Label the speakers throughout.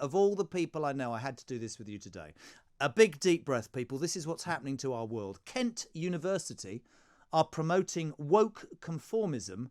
Speaker 1: of all the people I know, I had to do this with you today. A big deep breath, people. This is what's happening to our world. Kent University are promoting woke conformism,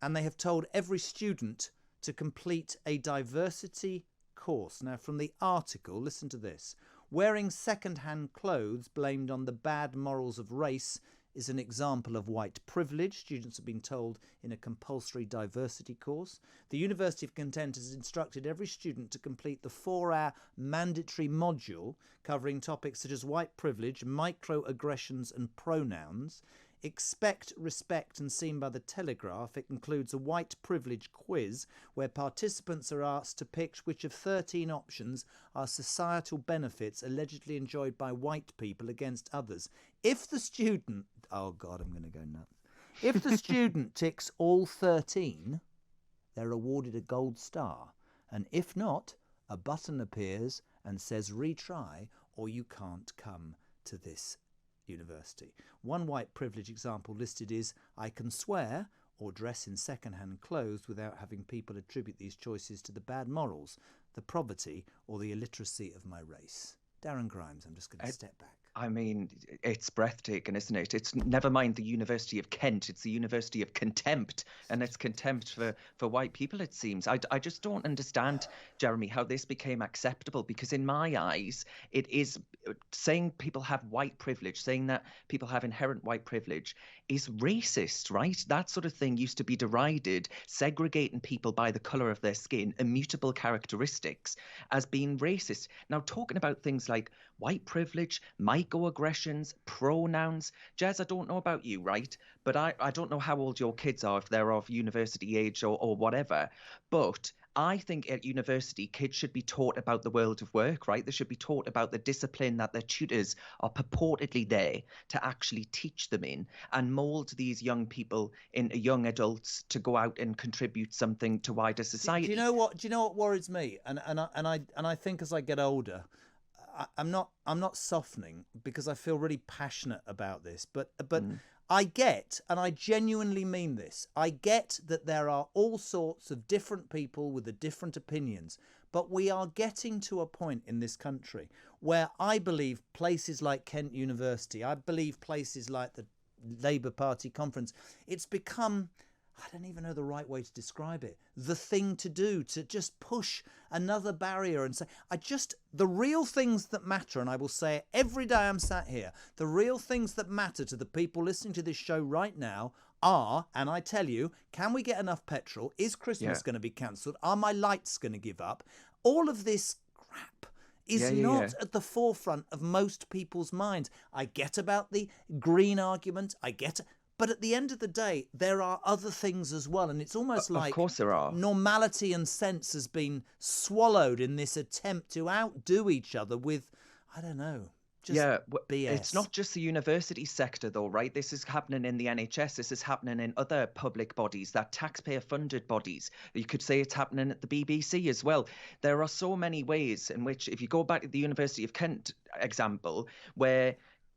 Speaker 1: and they have told every student to complete a diversity course. Now, from the article, listen to this. Wearing second-hand clothes blamed on the bad morals of race is an example of white privilege. Students have been told in a compulsory diversity course. The University of Content has instructed every student to complete the 4-hour mandatory module covering topics such as white privilege, microaggressions and pronouns. Expect, Respect and Seen by the Telegraph. It includes a white privilege quiz where participants are asked to pick which of 13 options are societal benefits allegedly enjoyed by white people against others. If the student... Oh, God, I'm going to go nuts. If the student ticks all 13, they're awarded a gold star. And if not, a button appears and says retry or you can't come to this university. One white privilege example listed is, I can swear or dress in second-hand clothes without having people attribute these choices to the bad morals, the poverty or the illiteracy of my race. Darren Grimes, I'm just going to step back.
Speaker 2: I mean, it's breathtaking, isn't it? It's never mind the University of Kent, it's the University of Contempt, and it's contempt for white people, it seems. I just don't understand, Jeremy, how this became acceptable, because in my eyes, it is saying people have white privilege, saying that people have inherent white privilege is racist, right? That sort of thing used to be derided, segregating people by the colour of their skin, immutable characteristics, as being racist. Now, talking about things like white privilege, microaggressions, pronouns. Jez, I don't know about you, right? But I don't know how old your kids are, if they're of university age or whatever. But I think at university, kids should be taught about the world of work, right? They should be taught about the discipline that their tutors are purportedly there to actually teach them in and mould these young people into young adults to go out and contribute something to wider society.
Speaker 1: Do you know what worries me? And I think as I get older, I'm not softening because I feel really passionate about this, but I get, and I genuinely mean this, I get that there are all sorts of different people with the different opinions, but we are getting to a point in this country where I believe places like Kent University, I believe places like the Labour Party conference, it's become, I don't even know the right way to describe it, the thing to do, to just push another barrier and say, the real things that matter, and I will say it every day I'm sat here, the real things that matter to the people listening to this show right now are, and I tell you, can we get enough petrol? Is Christmas going to be cancelled? Are my lights going to give up? All of this crap is not at the forefront of most people's minds. I get about the green argument, but at the end of the day, there are other things as well. And it's almost like
Speaker 2: of course there are.
Speaker 1: Normality and sense has been swallowed in this attempt to outdo each other with, I don't know, just BS.
Speaker 2: It's not just the university sector, though, right? This is happening in the NHS. This is happening in other public bodies, that taxpayer-funded bodies. You could say it's happening at the BBC as well. There are so many ways in which, if you go back to the University of Kent example, where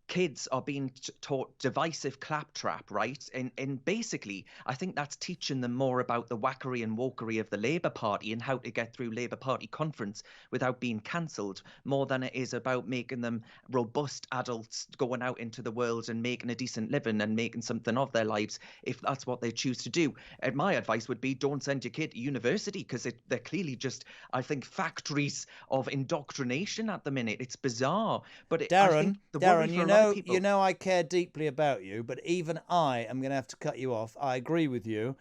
Speaker 2: kids are being taught divisive claptrap, right? And basically, I think that's teaching them more about the wackery and wokery of the Labour Party and how to get through Labour Party conference without being cancelled, more than it is about making them robust adults going out into the world and making a decent living and making something of their lives, if that's what they choose to do. And my advice would be, don't send your kid to university, because they're clearly just, I think, factories of indoctrination at the minute. It's bizarre. But
Speaker 1: Darren, you know I care deeply about you, but even I am going to have to cut you off. I agree with you.